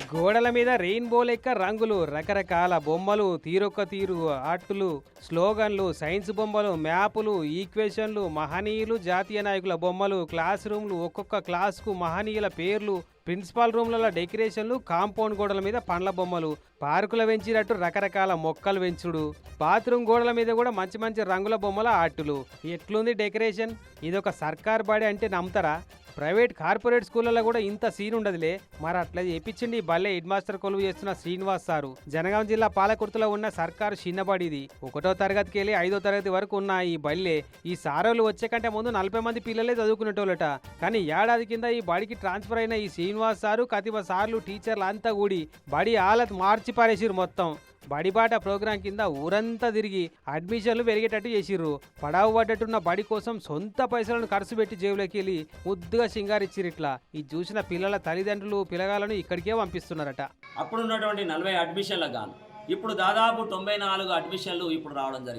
గోడల మీద రెయిన్బో లెక్క రంగులు, రకరకాల బొమ్మలు, తీరొక్క తీరు ఆర్టులు, స్లోగన్లు, సైన్స్ బొమ్మలు, మ్యాపులు, ఈక్వేషన్లు, మహనీయులు, జాతీయ నాయకుల బొమ్మలు, క్లాస్ రూమ్లు, ఒక్కొక్క క్లాస్కు మహనీయుల పేర్లు, ప్రిన్సిపాల్ రూమ్లలో డెకరేషన్లు, కాంపౌండ్ గోడల మీద పండ్ల బొమ్మలు, పార్కుల పెంచినట్టు రకరకాల మొక్కలు పెంచుడు, బాత్రూమ్ గోడల మీద కూడా మంచి మంచి రంగుల బొమ్మల ఆర్టులు. ఎట్లుంది డెకరేషన్? ఇదొక సర్కార్ బడి అంటే నమ్ముతారా? ప్రైవేట్ కార్పొరేట్ స్కూళ్ళలో కూడా ఇంత సీన్ ఉండదులే. మరి అట్లా చేపించింది ఈ బల్లె హెడ్ మాస్టర్ కొలువు చేస్తున్న శ్రీనివాస్ సారు. జనగాం జిల్లా పాలకుర్తిలో ఉన్న సర్కారు చిన్నబడిది. 1వ తరగతికి వెళ్ళి 5వ తరగతి వరకు ఉన్న ఈ బల్లె ఈ సారోలు వచ్చే కంటే ముందు 40 మంది పిల్లలే చదువుకునేటోళ్ళట. కానీ ఏడాది కింద ఈ బడికి ట్రాన్స్ఫర్ అయిన ఈ శ్రీనివాస్ సారు, కతిమ సార్లు, టీచర్లు అంతా కూడి బడి హాలత్ మార్చి పారేసిరు మొత్తం. బడిబాట ప్రోగ్రాం కింద ఊరంతా తిరిగి అడ్మిషన్లు పెరిగేటట్టు చేసిర్రు. పడావు పడ్డట్టున్న బడి కోసం సొంత పైసలను ఖర్చు పెట్టి జేబులోకి వెళ్ళి ముద్దుగా సింగారిచ్చిరు. ఇట్లా ఇది చూసిన పిల్లల తల్లిదండ్రులు పిల్లగాలను ఇక్కడికే పంపిస్తున్నారట. అప్పుడు ఉన్నటువంటి 40 అడ్మిషన్లకు గాను ఇప్పుడు దాదాపు 94 అడ్మిషన్లు ఇప్పుడు రావడం జరిగింది.